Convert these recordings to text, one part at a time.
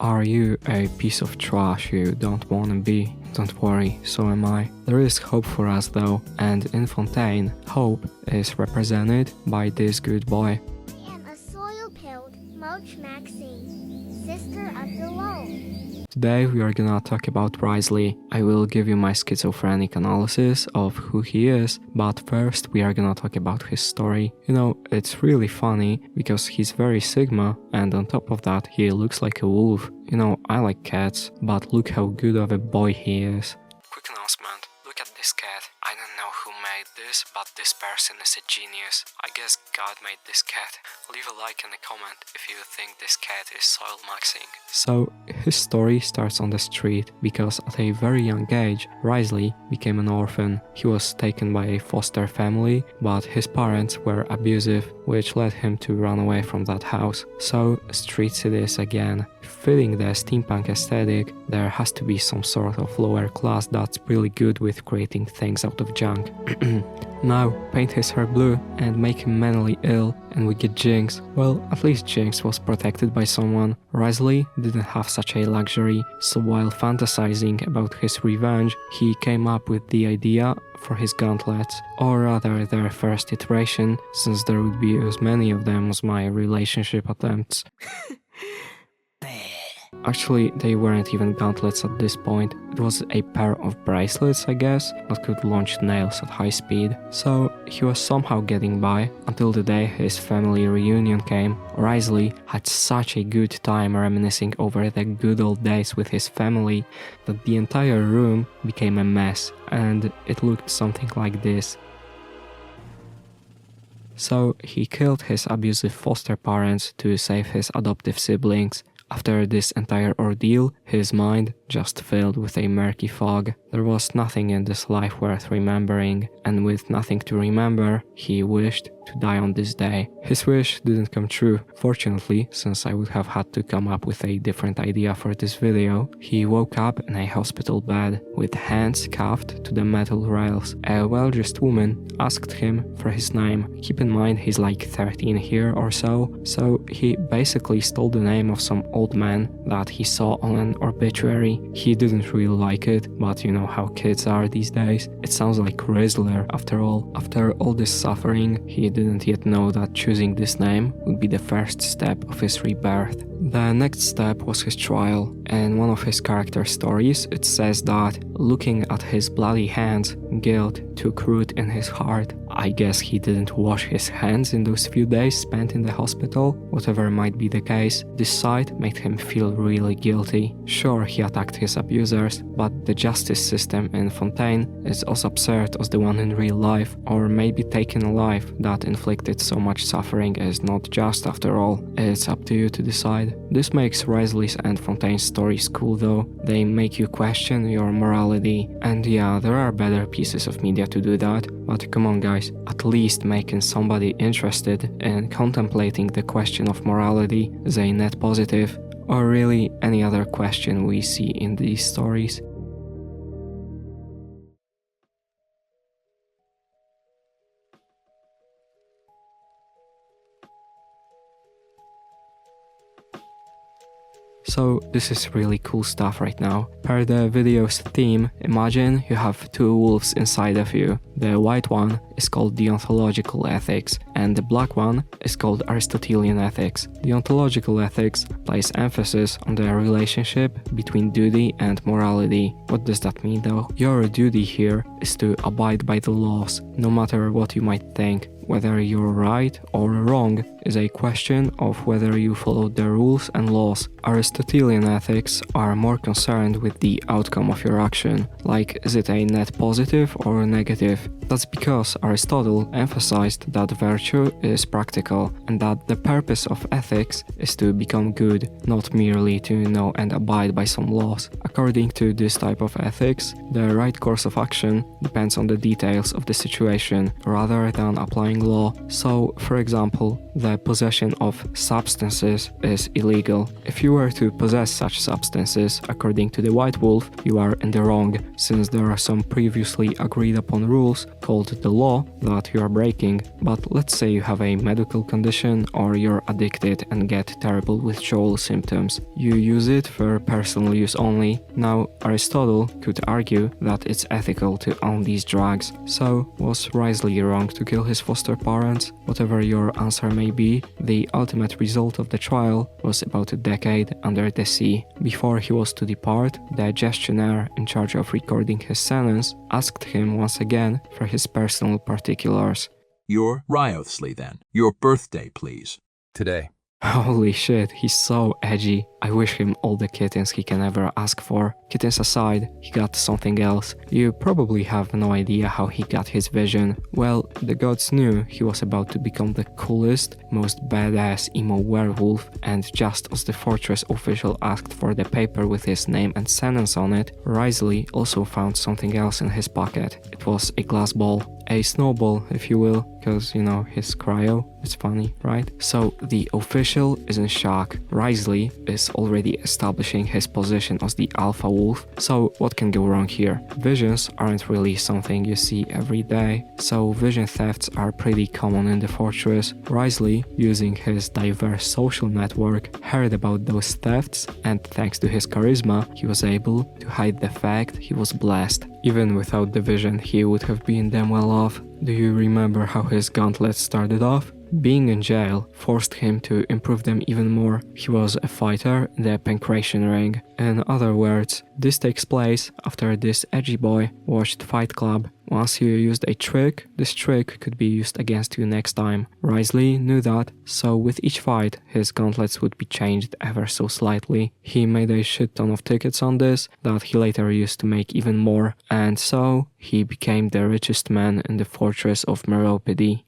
Are you a piece of trash you don't wanna be? Don't worry, so am I. There is hope for us though, and in Fontaine, hope is represented by this good boy. I am a soil-pilled Moch Maxine, sister of the loam. Today we are gonna talk about Risley. I will give you my schizophrenic analysis of who he is, but first we are gonna talk about his story. You know, it's really funny because he's very Sigma, and on top of that he looks like a wolf. You know, I like cats, but look how good of a boy he is. Quick announcement, look at this cat. I don't know who made this, but this person is a genius. I guess God made this cat. Leave a like and a comment if you think this cat is soil maxing. So, his story starts on the street, because at a very young age, Risley became an orphan. He was taken by a foster family, but his parents were abusive, which led him to run away from that house. So, streets it is again. Fitting the steampunk aesthetic, there has to be some sort of lower class that's really good with creating things out of junk. Now, paint his hair blue and make him mentally ill and we get Jinx. Well, at least Jinx was protected by someone. Risley didn't have such a luxury, so while fantasizing about his revenge, he came up with the idea for his gauntlets, or rather their first iteration, since there would be as many of them as my relationship attempts. Actually, they weren't even gauntlets at this point. It was a pair of bracelets, I guess, that could launch nails at high speed. So he was somehow getting by, until the day his family reunion came. Risley had such a good time reminiscing over the good old days with his family that the entire room became a mess, and it looked something like this. So he killed his abusive foster parents to save his adoptive siblings. After this entire ordeal, his mind just filled with a murky fog. There was nothing in this life worth remembering, and with nothing to remember, he wished to die on this day. His wish didn't come true, fortunately, since I would have had to come up with a different idea for this video. He woke up in a hospital bed, with hands cuffed to the metal rails. A well-dressed woman asked him for his name. Keep in mind he's like 13 here or so he basically stole the name of some old man that he saw on an obituary. He didn't really like it, but you know how kids are these days. It sounds like Rizzler after all. After all this suffering, he didn't yet know that choosing this name would be the first step of his rebirth. The next step was his trial. In one of his character stories, it says that, looking at his bloody hands, guilt took root in his heart. I guess he didn't wash his hands in those few days spent in the hospital. Whatever might be the case, this sight made him feel really guilty. Sure, he attacked his abusers, but the justice system in Fontaine is as absurd as the one in real life, or maybe taking a life that inflicted so much suffering is not just after all. It's up to you to decide. This makes Risley's and Fontaine's stories cool though. They make you question your morality, and yeah, there are better pieces of media to do that, but come on guys, at least making somebody interested in contemplating the question of morality is a net positive, or really any other question we see in these stories. So this is really cool stuff right now. Per the video's theme, imagine you have two wolves inside of you. The white one is called deontological ethics, and the black one is called Aristotelian ethics. Deontological ethics places emphasis on the relationship between duty and morality. What does that mean though? Your duty here is to abide by the laws, no matter what you might think. Whether you're right or wrong is a question of whether you follow the rules and laws. Aristotelian ethics are more concerned with the outcome of your action, like is it a net positive or negative. That's because Aristotle emphasized that virtue is practical, and that the purpose of ethics is to become good, not merely to know and abide by some laws. According to this type of ethics, the right course of action depends on the details of the situation, rather than applying gambling law. So, for example, the possession of substances is illegal. If you were to possess such substances, according to the White Wolf, you are in the wrong, since there are some previously agreed upon rules called the law that you are breaking. But let's say you have a medical condition or you're addicted and get terrible withdrawal symptoms. You use it for personal use only. Now, Aristotle could argue that it's ethical to own these drugs. So, was Risley wrong to kill his foster parents? Whatever your answer may be, the ultimate result of the trial was about a decade under the sea. Before he was to depart, the gestionnaire in charge of recording his sentence asked him once again for his personal particulars. Your Ryothsley, then. Your birthday, please. Today. Holy shit, he's so edgy. I wish him all the kittens he can ever ask for. Kittens aside, he got something else. You probably have no idea how he got his vision. Well, the gods knew he was about to become the coolest, most badass emo werewolf, and just as the fortress official asked for the paper with his name and sentence on it, Risley also found something else in his pocket. It was a glass ball. A snowball, if you will, because, you know, his cryo. It's funny, right? So the official is in shock. Risley is already establishing his position as the alpha wolf. So what can go wrong here? Visions aren't really something you see every day. So vision thefts are pretty common in the fortress. Risley, using his diverse social network, heard about those thefts, and thanks to his charisma, he was able to hide the fact he was blessed. Even without the vision, he would have been damn well off. Do you remember how his gauntlet started off? Being in jail forced him to improve them even more. He was a fighter in the pancration ring. In other words, this takes place after this edgy boy watched Fight Club. Once you used a trick, this trick could be used against you next time. Risley knew that, so with each fight, his gauntlets would be changed ever so slightly. He made a shit ton of tickets on this that he later used to make even more, and so he became the richest man in the fortress of Meropide.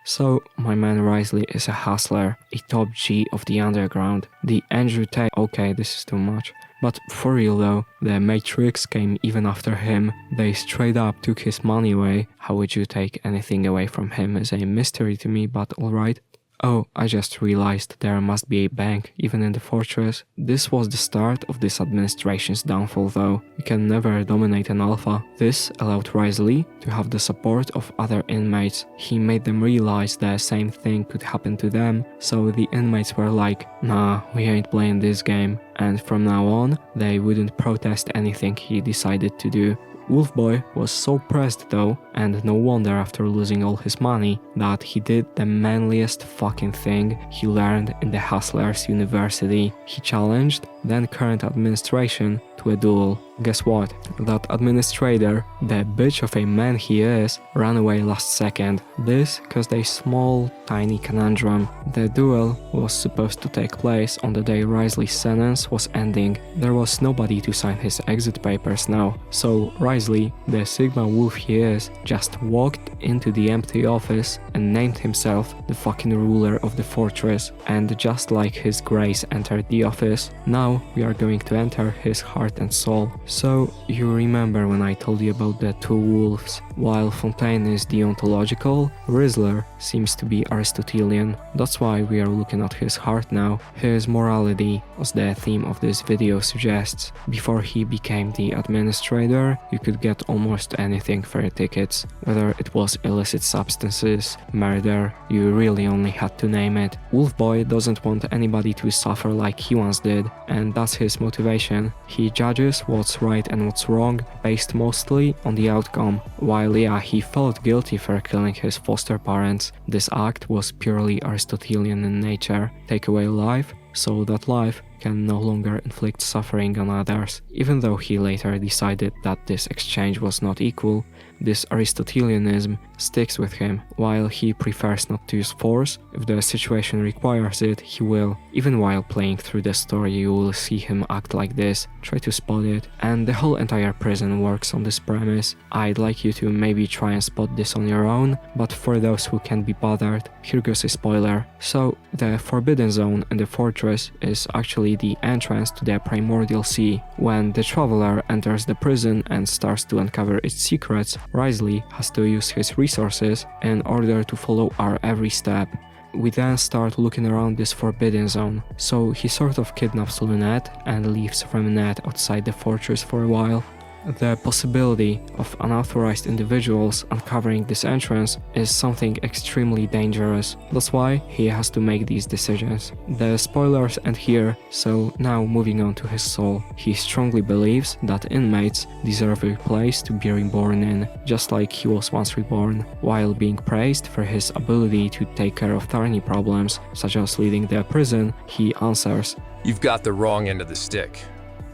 So, my man Risley is a hustler, a top G of the underground. The Andrew Tate, okay, this is too much. But for real though, the Matrix came even after him. They straight up took his money away. How would you take anything away from him is a mystery to me, but alright. Oh, I just realized there must be a bank even in the fortress. This was the start of this administration's downfall though. You can never dominate an alpha. This allowed Risley to have the support of other inmates. He made them realize the same thing could happen to them, so the inmates were like, nah, we ain't playing this game. And from now on, they wouldn't protest anything he decided to do. Wolfboy was so pressed though, and no wonder after losing all his money, that he did the manliest fucking thing he learned in the Hustlers University. He challenged then current administration to a duel. Guess what? That administrator, the bitch of a man he is, ran away last second. This caused a small, tiny conundrum. The duel was supposed to take place on the day Risley's sentence was ending. There was nobody to sign his exit papers now, so Risley, the Sigma wolf he is, just walked into the empty office and named himself the fucking ruler of the fortress. And just like his grace entered the office, now we are going to enter his heart and soul. So, you remember when I told you about the two wolves? While Fontaine is deontological, Rizzler seems to be Aristotelian. That's why we are looking at his heart now. His morality, as the theme of this video suggests. Before he became the administrator, you could get almost anything for your tickets. Whether it was illicit substances, murder, you really only had to name it. Wolfboy doesn't want anybody to suffer like he once did, and that's his motivation. He judges what's right and what's wrong based mostly on the outcome. While yeah, he felt guilty for killing his foster parents, this act was purely Aristotelian in nature. Take away life, so that life can no longer inflict suffering on others. Even though he later decided that this exchange was not equal, this Aristotelianism sticks with him. While he prefers not to use force, if the situation requires it, he will. Even while playing through the story, you will see him act like this, try to spot it, and the whole entire prison works on this premise. I'd like you to maybe try and spot this on your own, but for those who can't be bothered, here goes a spoiler. So, the Forbidden Zone in the fortress is actually the entrance to the Primordial Sea. When the traveler enters the prison and starts to uncover its secrets, Risley has to use his resources in order to follow our every step. We then start looking around this Forbidden Zone, so he sort of kidnaps Lunette and leaves Reminette outside the fortress for a while. The possibility of unauthorized individuals uncovering this entrance is something extremely dangerous. That's why he has to make these decisions. The spoilers end here, so now moving on to his soul. He strongly believes that inmates deserve a place to be reborn in, just like he was once reborn. While being praised for his ability to take care of thorny problems, such as leading the prison, he answers, "You've got the wrong end of the stick.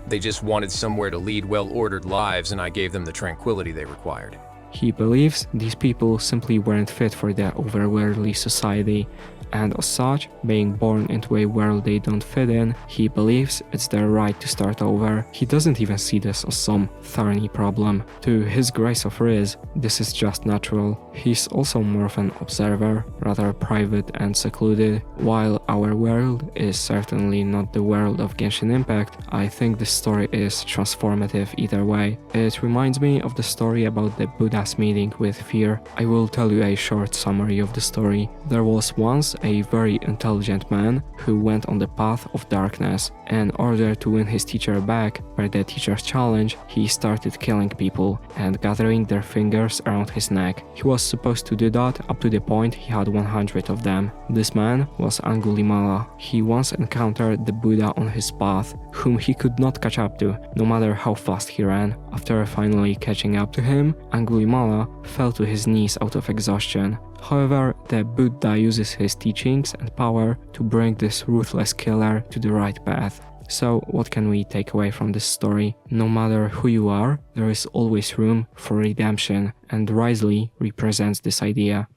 They just wanted somewhere to lead well-ordered lives, and I gave them the tranquility they required." He believes these people simply weren't fit for their overworldly society, and as such, being born into a world they don't fit in, he believes it's their right to start over. He doesn't even see this as some thorny problem. To his grace of Riz, this is just natural. He's also more of an observer, rather private and secluded. While our world is certainly not the world of Genshin Impact, I think this story is transformative either way. It reminds me of the story about the Buddha's meeting with fear. I will tell you a short summary of the story. There was once a very intelligent man who went on the path of darkness. In order to win his teacher back, per the teacher's challenge, he started killing people and gathering their fingers around his neck. He was supposed to do that up to the point he had 100 of them. This man was Angulimala. He once encountered the Buddha on his path, whom he could not catch up to, no matter how fast he ran. After finally catching up to him, Angulimala fell to his knees out of exhaustion. However, the Buddha uses his teachings and power to bring this ruthless killer to the right path. So, what can we take away from this story? No matter who you are, there is always room for redemption, and Risley represents this idea.